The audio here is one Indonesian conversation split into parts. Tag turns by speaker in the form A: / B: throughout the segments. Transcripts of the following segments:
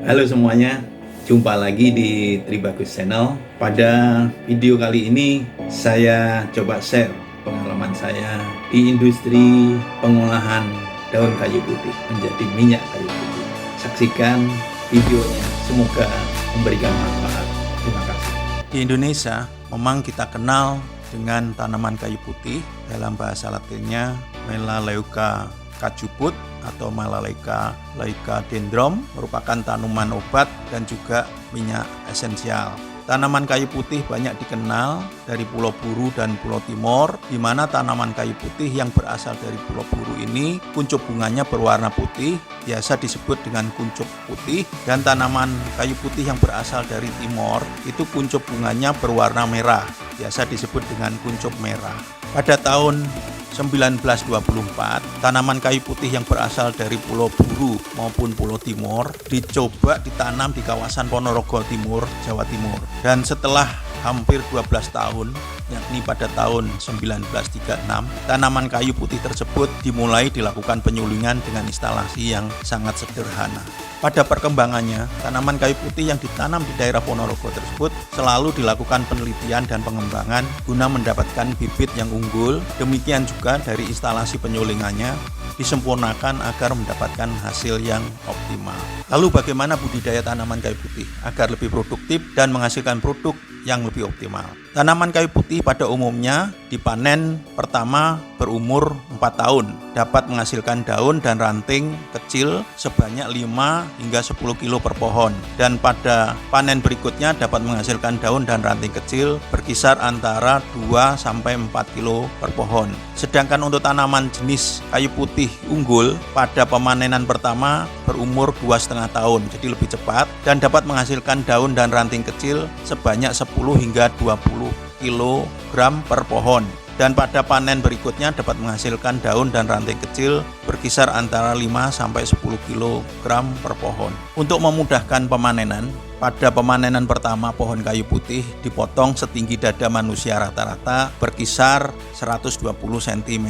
A: Halo semuanya, jumpa lagi di Tribagus Channel. Pada video kali ini saya coba share pengalaman saya di industri pengolahan daun kayu putih menjadi minyak kayu putih. Saksikan videonya, semoga memberikan manfaat. Terima kasih. Di Indonesia memang kita kenal dengan tanaman kayu putih, dalam bahasa latinnya Melaleuca cajuput atau Melaleuca dendron, merupakan tanaman obat dan juga minyak esensial. Tanaman kayu putih banyak dikenal dari Pulau Buru dan Pulau Timor, di mana tanaman kayu putih yang berasal dari Pulau Buru ini kuncup bunganya berwarna putih, biasa disebut dengan kuncup putih, dan tanaman kayu putih yang berasal dari Timor itu kuncup bunganya berwarna merah, biasa disebut dengan kuncup merah. Pada tahun 1924, tanaman kayu putih yang berasal dari Pulau Buru maupun Pulau Timor dicoba ditanam di kawasan Ponorogo Timur, Jawa Timur. Dan setelah hampir 12 tahun, yakni pada tahun 1936, tanaman kayu putih tersebut dimulai dilakukan penyulingan dengan instalasi yang sangat sederhana. Pada perkembangannya, tanaman kayu putih yang ditanam di daerah Ponorogo tersebut selalu dilakukan penelitian dan pengembangan guna mendapatkan bibit yang unggul. Demikian juga dari instalasi penyulingannya disempurnakan agar mendapatkan hasil yang optimal. Lalu bagaimana budidaya tanaman kayu putih agar lebih produktif dan menghasilkan produk yang lebih optimal? Tanaman kayu putih pada umumnya dipanen pertama berumur 4 tahun, dapat menghasilkan daun dan ranting kecil sebanyak 5 hingga 10 kilo per pohon, dan pada panen berikutnya dapat menghasilkan daun dan ranting kecil berkisar antara 2 sampai 4 kilo per pohon. Sedangkan untuk tanaman jenis kayu putih unggul pada pemanenan pertama berumur 2,5 tahun, jadi lebih cepat, dan dapat menghasilkan daun dan ranting kecil sebanyak 10 hingga 20 kilogram per pohon, dan pada panen berikutnya dapat menghasilkan daun dan ranting kecil berkisar antara 5 sampai 10 kilogram per pohon. Untuk memudahkan pemanenan, pada pemanenan pertama pohon kayu putih dipotong setinggi dada manusia rata-rata berkisar 120 cm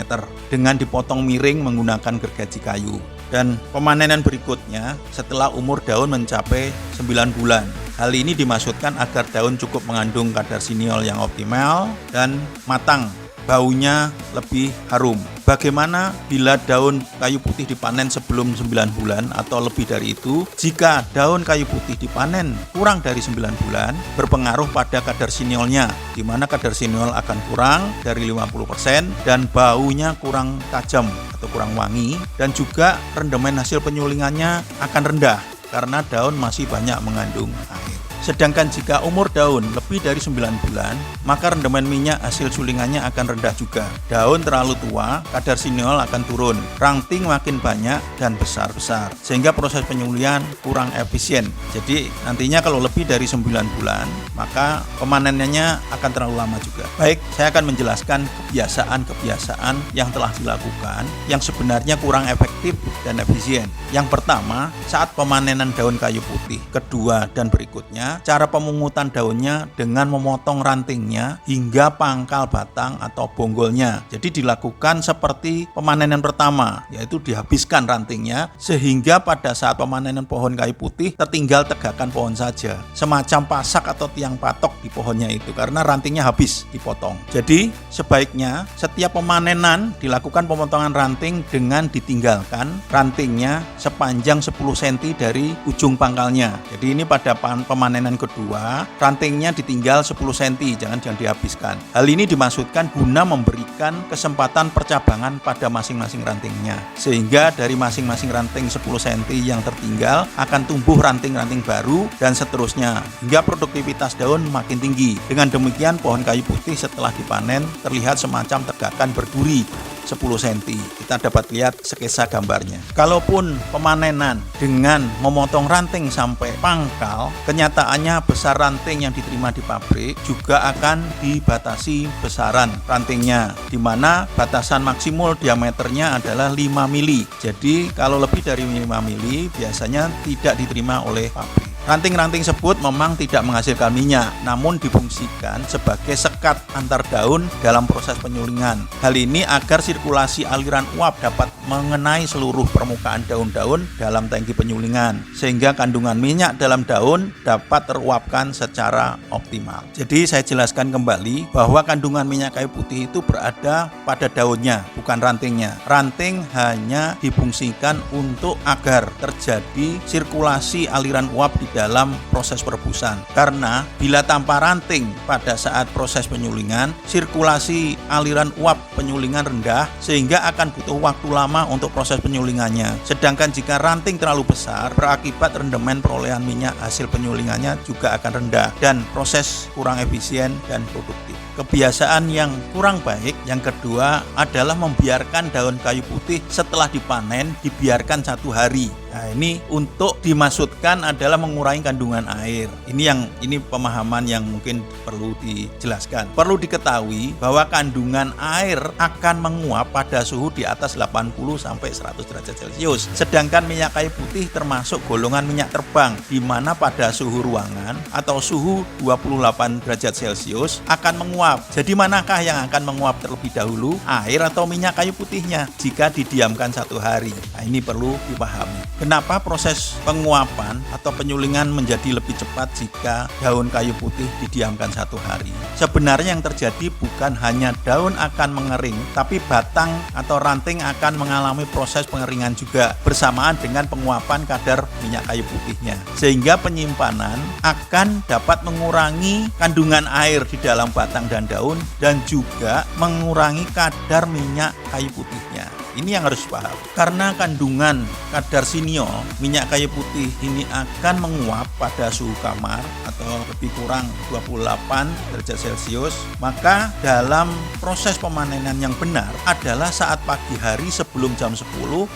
A: dengan dipotong miring menggunakan gergaji kayu. Dan pemanenan berikutnya setelah umur daun mencapai 9 bulan. Hal ini dimaksudkan agar daun cukup mengandung kadar siniol yang optimal dan matang, baunya lebih harum. Bagaimana bila daun kayu putih dipanen sebelum 9 bulan atau lebih dari itu? Jika daun kayu putih dipanen kurang dari 9 bulan, berpengaruh pada kadar siniolnya, di mana kadar siniol akan kurang dari 50% dan baunya kurang tajam atau kurang wangi, dan juga rendemen hasil penyulingannya akan rendah karena daun masih banyak mengandung air. Sedangkan jika umur daun lebih dari 9 bulan, maka rendemen minyak hasil sulingannya akan rendah juga. Daun terlalu tua, kadar siniol akan turun, ranting makin banyak dan besar-besar, sehingga proses penyulian kurang efisien. Jadi nantinya kalau lebih dari 9 bulan, maka pemanenannya akan terlalu lama juga. Baik, saya akan menjelaskan kebiasaan-kebiasaan yang telah dilakukan yang sebenarnya kurang efektif dan efisien. Yang pertama, saat pemanenan daun kayu putih. Kedua dan berikutnya, cara pemungutan daunnya dengan memotong rantingnya hingga pangkal batang atau bonggolnya. Jadi dilakukan seperti pemanenan pertama, yaitu dihabiskan rantingnya sehingga pada saat pemanenan pohon kayu putih tertinggal tegakan pohon saja, semacam pasak atau tiang patok di pohonnya itu karena rantingnya habis dipotong. Jadi sebaiknya setiap pemanenan dilakukan pemotongan ranting dengan ditinggalkan rantingnya sepanjang 10 cm dari ujung pangkalnya. Jadi ini pada pemanenan kedua, rantingnya ditinggal 10 cm, jangan dihabiskan. Hal ini dimaksudkan guna memberikan kesempatan percabangan pada masing-masing rantingnya, sehingga dari masing-masing ranting 10 cm yang tertinggal akan tumbuh ranting-ranting baru dan seterusnya, hingga produktivitas daun makin tinggi. Dengan demikian pohon kayu putih setelah dipanen terlihat semacam tegakan berduri 10 cm. Kita dapat lihat sketsa gambarnya. Kalaupun pemanenan dengan memotong ranting sampai pangkal, kenyataannya besar ranting yang diterima di pabrik juga akan dibatasi besaran rantingnya, di mana batasan maksimal diameternya adalah 5 mili. Jadi kalau lebih dari 5 mili biasanya tidak diterima oleh pabrik.
B: Ranting-ranting tersebut memang tidak menghasilkan minyak, namun difungsikan sebagai sekat antar daun dalam proses penyulingan. Hal ini agar sirkulasi aliran uap dapat mengenai seluruh permukaan daun-daun dalam tangki penyulingan, sehingga kandungan minyak dalam daun dapat teruapkan secara optimal. Jadi saya jelaskan kembali bahwa kandungan minyak kayu putih itu berada pada daunnya, bukan rantingnya. Ranting hanya difungsikan untuk agar terjadi sirkulasi aliran uap di dalam proses perebusan. Karena bila tanpa ranting pada saat proses penyulingan, sirkulasi aliran uap penyulingan rendah sehingga akan butuh waktu lama untuk proses penyulingannya. Sedangkan jika ranting terlalu besar, berakibat rendemen perolehan minyak hasil penyulingannya juga akan rendah dan proses kurang efisien dan produktif. Kebiasaan yang kurang baik yang kedua adalah membiarkan daun kayu putih setelah dipanen dibiarkan 1 hari. Nah, ini untuk dimaksudkan adalah mengurangi kandungan air. Ini pemahaman yang mungkin perlu dijelaskan. Perlu diketahui bahwa kandungan air akan menguap pada suhu di atas 80 sampai 100 derajat Celcius. Sedangkan minyak kayu putih termasuk golongan minyak terbang di mana pada suhu ruangan atau suhu 28 derajat Celcius akan menguap. Jadi manakah yang akan menguap terlebih dahulu, air atau minyak kayu putihnya jika didiamkan 1 hari? Nah, ini perlu dipahami. Kenapa proses penguapan atau penyulingan menjadi lebih cepat jika daun kayu putih didiamkan 1 hari? Sebenarnya yang terjadi bukan hanya daun akan mengering, tapi batang atau ranting akan mengalami proses pengeringan juga bersamaan dengan penguapan kadar minyak kayu putihnya. Sehingga penyimpanan akan dapat mengurangi kandungan air di dalam batang dan daun dan juga mengurangi kadar minyak kayu putihnya. Ini yang harus paham. Karena kandungan kadar siniol minyak kayu putih ini akan menguap pada suhu kamar atau lebih kurang 28 derajat Celcius, maka dalam proses pemanenan yang benar adalah saat pagi hari sebelum jam 10,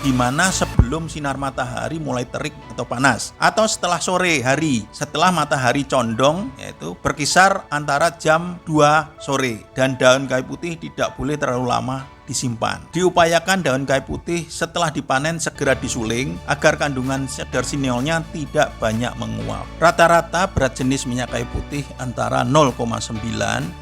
B: di mana sebelum sinar matahari mulai terik atau panas, atau setelah sore hari setelah matahari condong, yaitu berkisar antara jam 2 sore. Dan daun kayu putih tidak boleh terlalu lama disimpan. Diupayakan daun kayu putih setelah dipanen segera disuling agar kandungan kadar siniolnya tidak banyak menguap. Rata-rata berat jenis minyak kayu putih antara 0,9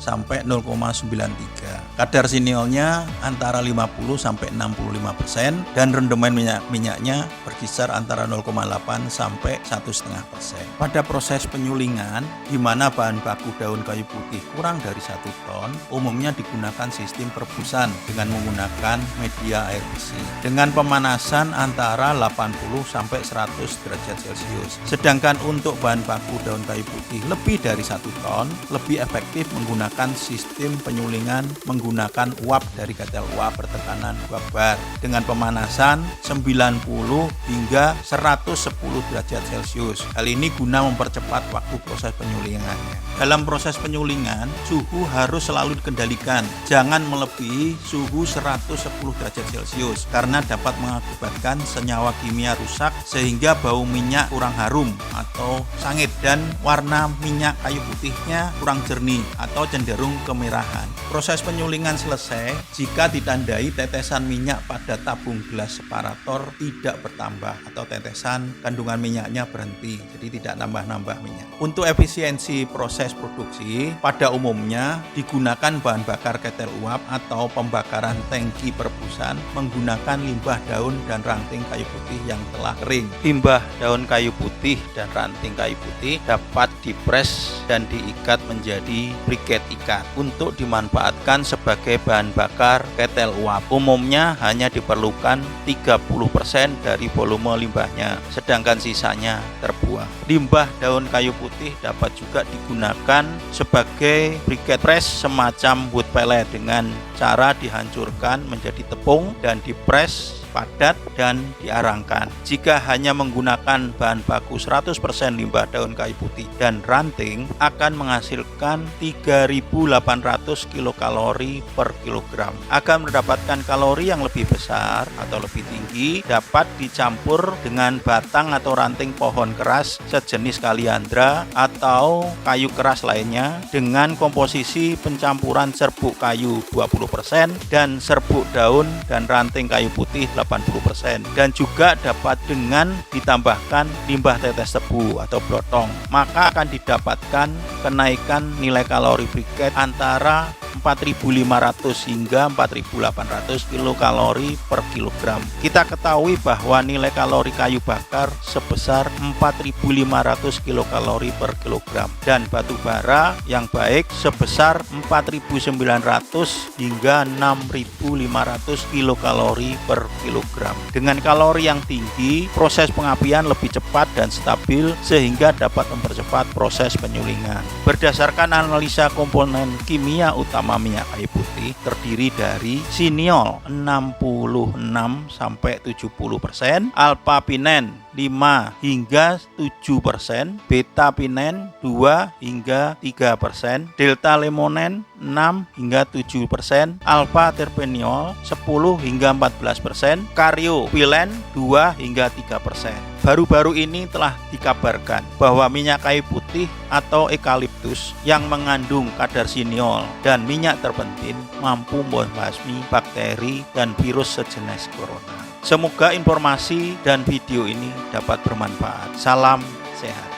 B: sampai 0,93. Kadar siniolnya antara 50 sampai 65% dan rendemen minyaknya berkisar antara 0,8 sampai 1,5%. Pada proses penyulingan di mana bahan baku daun kayu putih kurang dari 1 ton, umumnya digunakan sistem perebusan dengan menggunakan media air bersih dengan pemanasan antara 80 sampai 100 derajat Celcius. Sedangkan untuk bahan baku daun kayu putih lebih dari 1 ton, lebih efektif menggunakan sistem penyulingan menggunakan uap dari ketel uap bertekanan 2 bar dengan pemanasan 90 hingga 110 derajat Celcius. Hal ini guna mempercepat waktu proses penyulingannya. Dalam proses penyulingan, suhu harus selalu dikendalikan. Jangan melebihi suhu 110 derajat Celcius karena dapat mengakibatkan senyawa kimia rusak sehingga bau minyak kurang harum atau sangit dan warna minyak kayu putihnya kurang jernih atau cenderung kemerahan. Proses penyulingan selesai jika ditandai tetesan minyak pada tabung gelas separator tidak bertambah atau tetesan kandungan minyaknya berhenti, jadi tidak nambah-nambah minyak. Untuk efisiensi proses produksi, pada umumnya digunakan bahan bakar ketel uap atau pembakaran tangki perebusan menggunakan limbah daun dan ranting kayu putih yang telah kering. Limbah daun kayu putih dan ranting kayu putih dapat dipres dan diikat menjadi briket ikat untuk dimanfaatkan sebagai bahan bakar ketel uap. Umumnya hanya diperlukan 30% dari volume limbahnya, sedangkan sisanya terbuang. Limbah daun kayu putih dapat juga digunakan sebagai briket press semacam wood pellet dengan cara dihancurkan menjadi tepung dan dipres padat dan diarangkan. Jika hanya menggunakan bahan baku 100% limbah daun kayu putih dan ranting akan menghasilkan 3.800 kilokalori per kilogram. Agar mendapatkan kalori yang lebih besar atau lebih tinggi, dapat dicampur dengan batang atau ranting pohon keras sejenis kaliandra atau kayu keras lainnya dengan komposisi pencampuran serbuk kayu 20% dan serbuk daun dan ranting kayu putih 80%, dan juga dapat dengan ditambahkan limbah tetes tebu atau blotong, maka akan didapatkan kenaikan nilai kalori briket antara 4.500 hingga 4.800 kilokalori per kilogram. Kita ketahui bahwa nilai kalori kayu bakar sebesar 4.500 kilokalori per kilogram dan batu bara yang baik sebesar 4.900 hingga 6.500 kilokalori per kilogram. Dengan kalori yang tinggi, proses pengapian lebih cepat dan stabil sehingga dapat mempercepat proses penyulingan. Berdasarkan analisa komponen kimia utama minyak kayu putih terdiri dari siniol 66-70%, alpha-pinen 5 hingga 7%, beta-pinen 2 hingga 3%, delta-lemonen 6 hingga 7%, alpha-terpeniol 10 hingga 14%, karyopilen 2 hingga 3%. Baru-baru ini telah dikabarkan bahwa minyak kayu putih atau eukaliptus yang mengandung kadar siniol dan minyak terpentin mampu membasmi bakteri dan virus sejenis corona. Semoga informasi dan video ini dapat bermanfaat. Salam sehat.